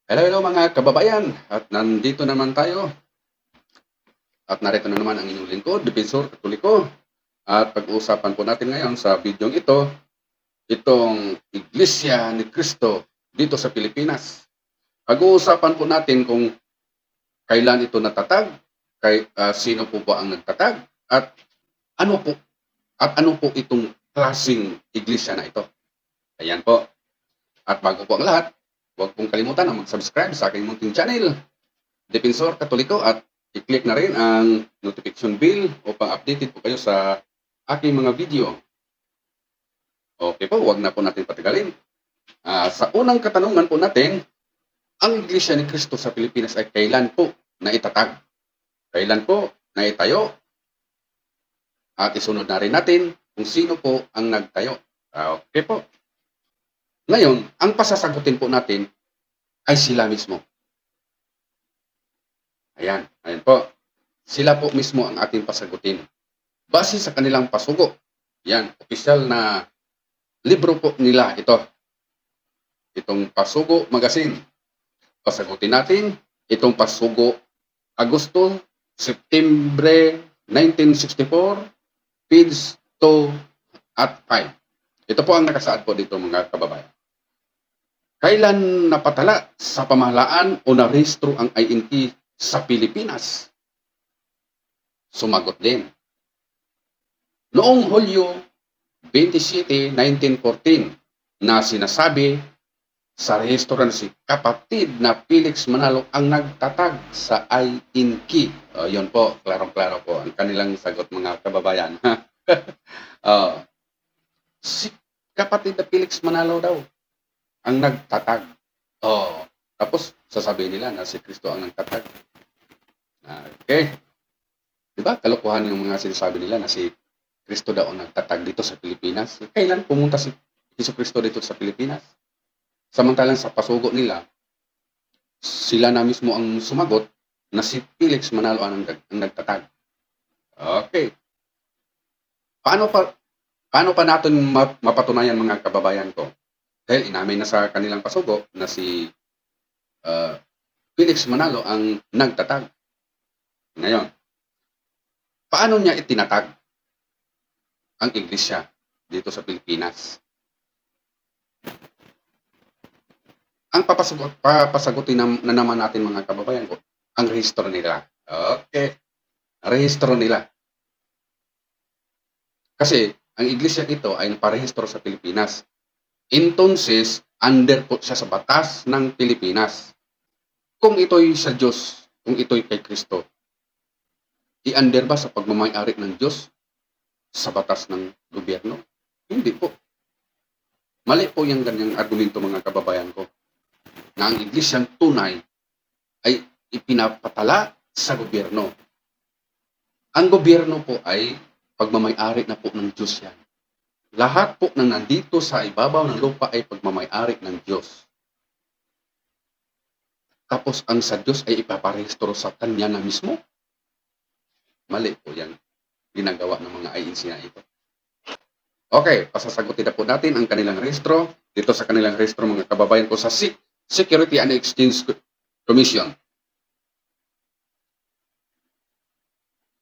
Hello, hello mga kababayan. At nandito naman tayo. At narito na naman ang inyong lingkod, Defensor Katoliko. At pag-uusapan po natin ngayon sa video ito, itong Iglesia ni Cristo dito sa Pilipinas. Pag-uusapan po natin kung kailan ito natatag, sino po ba ang nagtatag, at ano po ano po itong klaseng iglesia na ito. Ayan po. At bago po ang lahat, huwag pong kalimutan na mag-subscribe sa aking munting channel, Defensor Katoliko, at i-click na rin ang notification bell upang updated po kayo sa aking mga video. Okay po, huwag na po natin patagalin. Sa unang katanungan po natin, ang Iglesia ni Cristo sa Pilipinas ay kailan po naitatag? Kailan po naitayo? At isunod na rin natin kung sino po ang nagtayo. Okay po. Ngayon, ang pasasagutin po natin ay sila mismo. Ayan po. Sila po mismo ang ating pasagutin. Base sa kanilang pasugo. Yan, opisyal na libro po nila ito. Itong Pasugo Magazine. Pasagutin natin itong Pasugo Agosto, Septembre 1964, page 2 at 5. Ito po ang nakasaad po dito mga kababayan. Kailan napatala sa pamahalaan o narehistro ang INT sa Pilipinas? Sumagot din. Noong Hulyo 27, 1914 na sinasabi sa rehistro na si kapatid na Felix Manalo ang nagtatag sa INC. Yun po, klarong-klaro po ang kanilang sagot mga kababayan. Si kapatid na Felix Manalo daw ang nagtatag. Tapos sasabihin nila na si Kristo ang nagtatag. Okay. Diba? Kalokohan yung mga sinasabi nila na si Kristo daw ang nagtatag dito sa Pilipinas. Kailan pumunta si Jesucristo dito sa Pilipinas? Samantalang sa pasugo nila, sila na mismo ang sumagot na si Felix Manalo ang nagtatag. Okay. Paano pa natin mapatunayan mga kababayan ko? Dahil inamin na sa kanilang pasugo na si Felix Manalo ang nagtatag. Ngayon, paano niya itinatag ang iglesia dito sa Pilipinas? Ang papasagutin na naman natin mga kababayan ko, ang rehistro nila. Okay. Rehistro nila. Kasi ang iglesia ito ay naparehistro sa Pilipinas. Entonces, under po siya sa batas ng Pilipinas. Kung ito'y sa Diyos, kung ito'y kay Kristo, i-under ba sa pagmamayari ng Diyos sa batas ng gobyerno? Hindi po. Mali po yung ganyang argumento mga kababayan ko, na ang iglesyang tunay ay ipinapatala sa gobyerno. Ang gobyerno po ay pagmamayari na po ng Diyos yan. Lahat po ng nandito sa ibabaw ng lupa ay pagmamayari ng Diyos. Tapos ang sa Diyos ay ipaparehistro sa Kanya na mismo? Mali po yan. Ginagawa ng mga INC na ito. Okay, pasasagutin na po natin ang kanilang rehistro. Dito sa kanilang rehistro mga kababayan ko sa Security and Exchange Commission.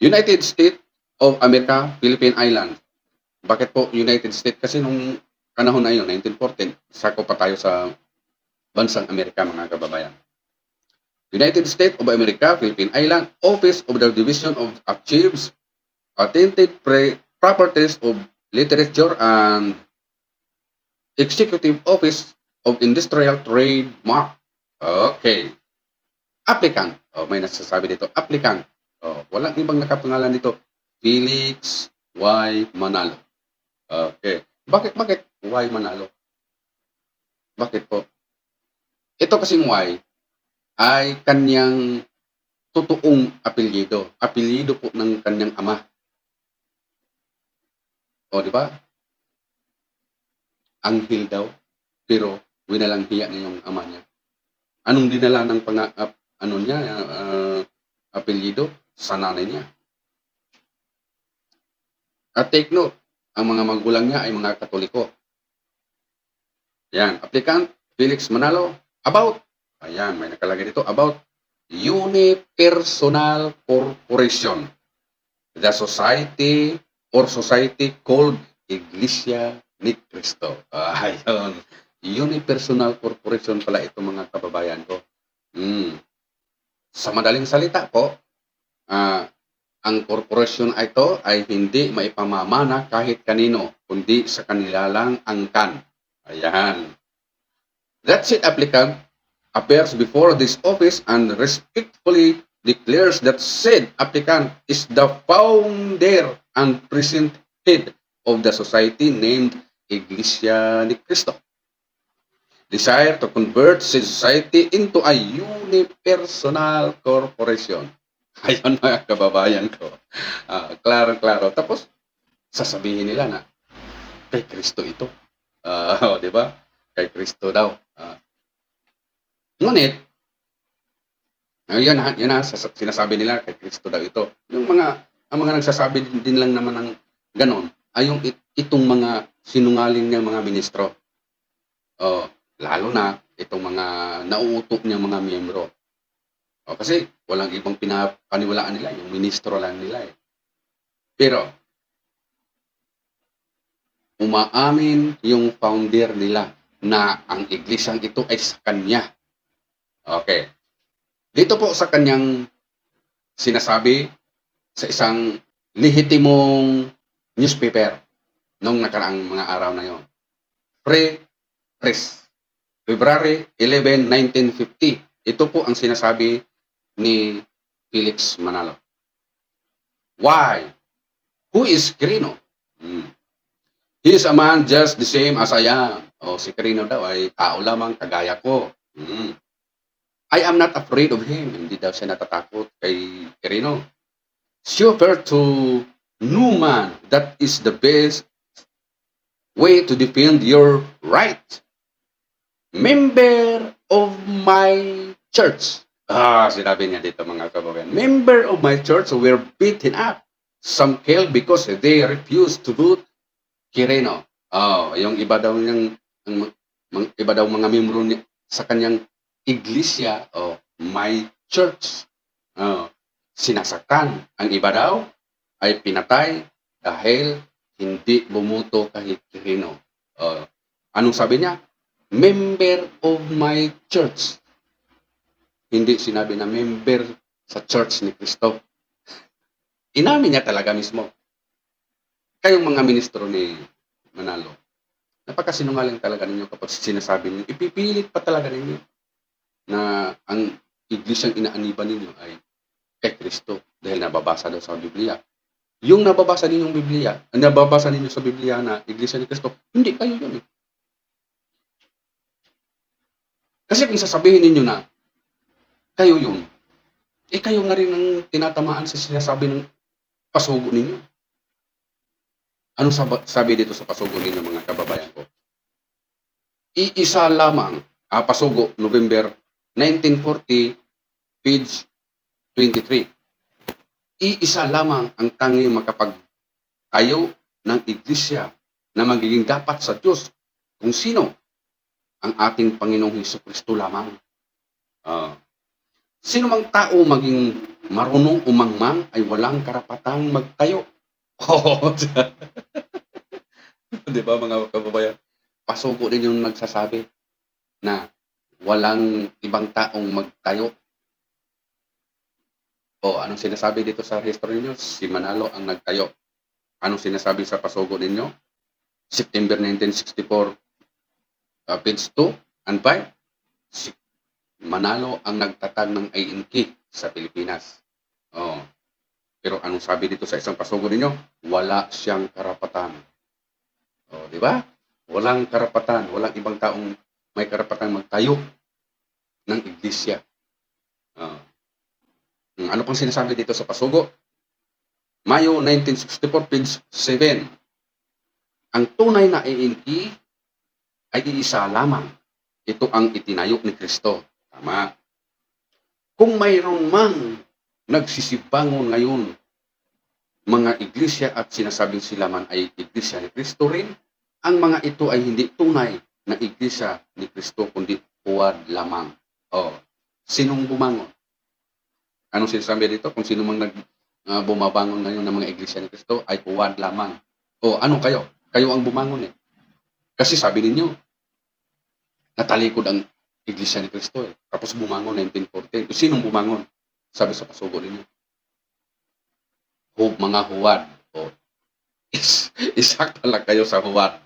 United States of America, Philippine Island. Bakit po United States? Kasi nung panahon na yun, 1914, sako pa tayo sa bansang Amerika mga kababayan. United States of America, Philippine Island, Office of the Division of Archives, Patented Properties of Literature, and Executive Office of Industrial Trademark. Okay. Applicant. May nasasabi dito. Applicant. Walang ibang nakapangalan dito. Felix Y. Manalo. Okay. Bakit Y. Manalo? Bakit po? Ito kasing Y ay kanyang totoong apelyido. Apelyido po ng kanyang ama. Di ba? Anghel daw. Pero winalanghiya niya yung ama niya. Anong dinala ng apelyido? Sa nanay niya. At take note, ang mga magulang niya ay mga Katoliko. Yan, applicant Felix Manalo, about Ayan, may nakalagay dito about unipersonal corporation. The society or society called Iglesia ni Cristo. Ayun. Unipersonal corporation pala ito mga kababayan ko. Sa madaling salita po, ang korporasyon ito ay hindi maipamamana kahit kanino, kundi sa kanila lang angkan. Ayan. That said applicant appears before this office and respectfully declares that said applicant is the founder and present head of the society named Iglesia ni Cristo. Desire to convert said society into a unipersonal corporation. Ayun mga kababayan ko. Klaro-klaro. Tapos, sasabihin nila na kay Kristo ito. Di ba? Kay Kristo daw. Ngunit, yan na, sinasabi nila kay Kristo daw ito. Ang mga nagsasabi din lang naman ng ganon ay yung itong mga sinungaling niyang mga ministro. Lalo na itong mga nauutok niyang mga miyembro. Kasi walang ibang pinapaniwalaan nila, yung ministro lang nila eh. Pero, umaamin yung founder nila na ang iglesyang ito ay sa kanya. Okay. Dito po sa kanyang sinasabi sa isang lehitimong newspaper noong nakaraang mga araw na yon. Press. February 11, 1950. Ito po ang sinasabi ni Felix Manalo. Why? Who is Quirino? He is a man just the same as I am. Si Quirino daw ay tao lamang kagaya ko. I am not afraid of him. Hindi daw siya natatakot kay Quirino. Suffer to no man. That is the best way to defend your right. Member of my church. Sinabi niya dito mga kababayan. Member of my church were beaten up. Some killed because they refused to vote Quirino. Yung iba daw mga membro sa kanyang iglesia, my church. Sinasaktan. Ang iba daw ay pinatay dahil hindi bumuto kay Quirino. Anong sabi niya? Member of my church. Hindi sinabi na member sa church ni Cristo. Inamin niya talaga mismo. Kayong mga ministro ni Manalo, napakasinungaling talaga ninyo kapag sinasabi ninyo, ipipilit pa talaga ninyo na ang iglesyang inaaniban ninyo ay kay Kristo dahil nababasa daw sa Biblia. Yung nababasa ninyo sa Biblia na iglesia ni Kristo, hindi kayo yun eh. Kasi kung sasabihin ninyo na kayo yun, kayo nga rin ang tinatamaan sa sinasabi ng pasugo ninyo. Anong sabi dito sa pasugo ninyo mga kababayan ko? Iisa lamang, pasugo, November 1940, page 23. Iisa lamang ang tanging makapagtayo ng iglesia na magiging dapat sa Diyos. Kung sino? Ang ating Panginoong Hesukristo lamang. Sino mang tao maging marunong umangmang ay walang karapatang magtayo. Di ba mga kababayan? Pasugo din yung nagsasabi na walang ibang taong magtayo. Anong sinasabi dito sa history niyo? Si Manalo ang nagtayo. Anong sinasabi sa pasugo ninyo? September 1964, page 2 and 5. Manalo ang nagtatag ng INC sa Pilipinas. Pero anong sabi dito sa isang pasugo ninyo? Wala siyang karapatan. Di ba? Walang karapatan. Walang ibang taong may karapatan magtayo ng iglesia. Ano pang sinasabi dito sa pasugo? Mayo 1964, page 7. Ang tunay na INC ay iisa lamang. Ito ang itinayo ni Kristo. Tama. Kung mayroon mang nagsisibangon ngayon mga iglesia at sinasabing sila man ay iglesia ni Kristo rin, ang mga ito ay hindi tunay na iglesia ni Kristo kundi huwad lamang. Oh, sinong bumangon? Anong sinasabi dito? Kung sino mang bumabangon ngayon ng mga iglesia ni Kristo ay huwad lamang. O ano kayo? Kayo ang bumangon eh. Kasi sabi ninyo, natalikod ang iglesia ni Kristo eh. Tapos bumangon 1940. Sinong bumangon? Sabi sa pasugo ninyo. Mga huwad. O, isakta lang kayo sa huwad.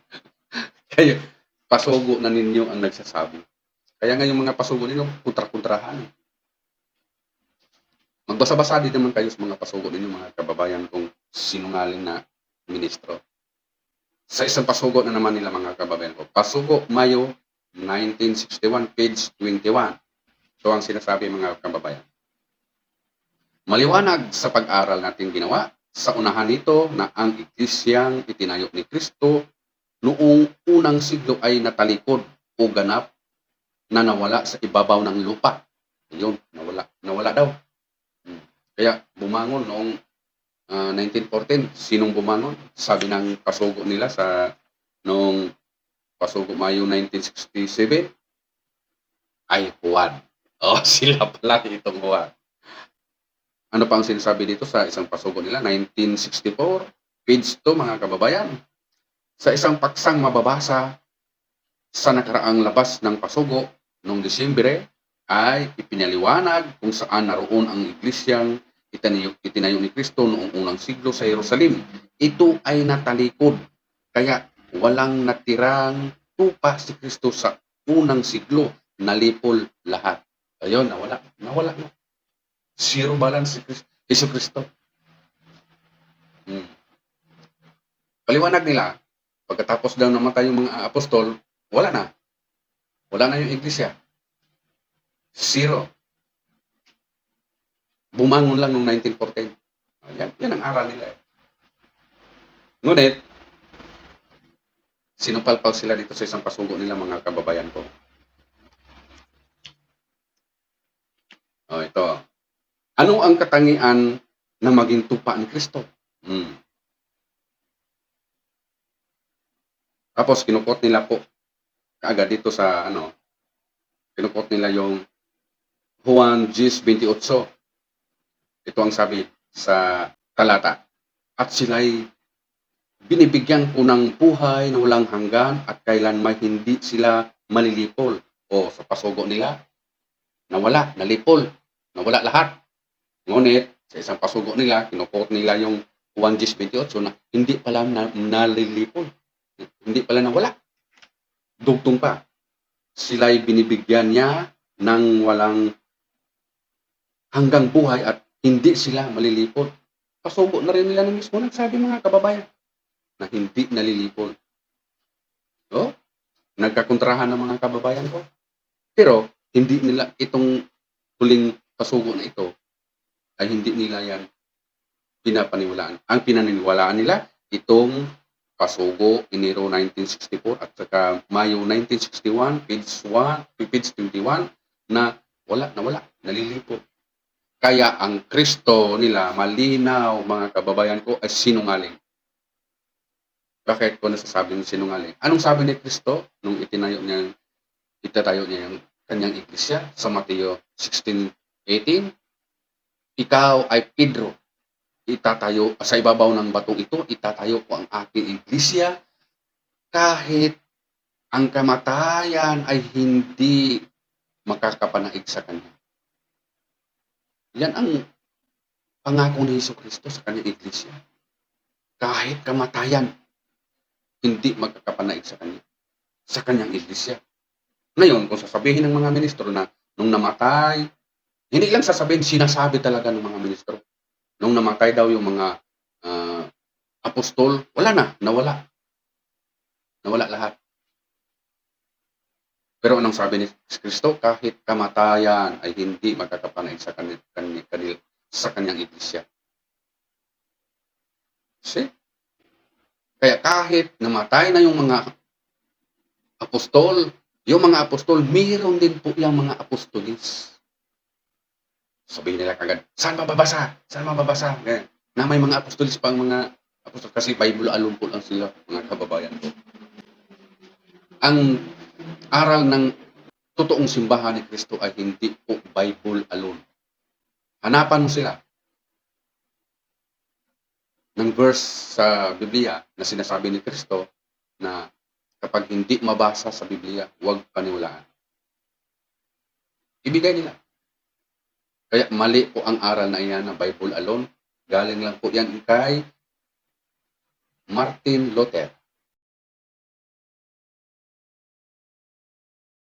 Kayo, pasugo na ninyo ang nagsasabi. Kaya nga yung mga pasugo ninyo, kontra-kontrahan. Magbasa-basa din naman kayo sa mga pasugo ninyo, mga kababayan, kung sinungaling na ministro. Sa isang pasugo na naman nila, mga kababayan ko. Pasugo, Mayo 1961, page 21. So ang sinasabi, mga kababayan. Maliwanag sa pag-aral natin ginawa, sa unahan nito na ang iglesyang itinayo ni Kristo noong unang siglo ay natalikod o ganap na nawala sa ibabaw ng lupa. Yun, nawala daw. Kaya bumangon noong 1914. Sinong bumangon? Sabi ng pasugo nila sa noong pasugo Mayo 1967 ay huwad. Oh, sila pala itong huwad. Ano pa ang sinasabi dito sa isang pasugo nila? 1964, page 2, mga kababayan. Sa isang paksang mababasa sa nakaraang labas ng pasugo noong Disyembre ay ipinaliwanag kung saan naroon ang iglesyang itinayo ni Kristo noong unang siglo sa Jerusalem. Ito ay natalikod. Kaya walang natirang tupa si Kristo sa unang siglo. Nalipol lahat. Ayun, nawala na. Zero balance si Yesu Kristo. Paliwanag nila, pagkatapos daw namatay yung mga apostol, wala na. Wala na yung iglesia. Zero. Bumangon lang noong 1914. Yan ang aral nila. Ngunit, sinupalpal sila dito sa isang pasugo nila, mga kababayan ko. Ito. Ano ang katangian na maging tupa ni Kristo? Tapos kinukot nila po kaagad dito sa kinukot nila yung Juan 10:28. Ito ang sabi sa talata. At sila'y binibigyan ko ng buhay na walang hanggan at kailanman hindi sila malilipol. O sa pasugo nila, nawala, nalipol, nawala lahat. Ngunit, sa isang pasugo nila, kinukot nila yung Juan 10:28 na hindi pala nalilipol. Hindi pala nawala. Dugtong pa. Sila'y binibigyan niya ng walang hanggang buhay at hindi sila malilipol. Pasugo na rin nila na mismo nagsabi, mga kababayan, na hindi nalilipol. So, nagkakontrahan ng mga kababayan ko. Pero, hindi nila itong huling pasugo na ito ay hindi nila yan pinapaniwalaan. Ang pinaniniwalaan nila, itong pasugo, Enero 1964 at saka Mayo 1961, page 21, na wala, nalilipol. Kaya ang Kristo nila, malinaw, mga kababayan ko, ay sinungaling. Bakit ko nasasabing sinungaling? Anong sabi ni Kristo nung itatayo niya yung kanyang iglesia sa Mateo 16:18? Ikaw ay Pedro. Itatayo sa ibabaw ng batong ito, itatayo ko ang aking iglesia kahit ang kamatayan ay hindi makakapanaig sa kanya. Yan ang pangako ni Hesus Kristo sa kanyang iglesia. Kahit kamatayan, hindi magkakapanaig sa kanyang iglesia. Ngayon, kung sasabihin ng mga ministro na nung namatay, hindi lang sasabihin, sinasabi talaga ng mga ministro. Nung namatay daw yung mga apostol, nawala. Nawala lahat. Pero anong sabi ni Kristo? Kahit kamatayan ay hindi magkakapanaig sa kanyang iglesia. See? Kaya kahit namatay na yung mga apostol, mayroon din po yung mga apostolis. Sabihin nila kagad, saan mababasa? Na may mga apostolis pang mga apostol kasi Bible alone po lang sila, mga kababayan ko. Ang aral ng totoong simbahan ni Kristo ay hindi po Bible alone. Hanapan mo sila ng verse sa Biblia na sinasabi ni Kristo na kapag hindi mabasa sa Biblia, huwag paniwalaan. Ibigay nila. Kaya mali po ang aral na iyan na Bible alone. Galing lang po yan kay Martin Luther.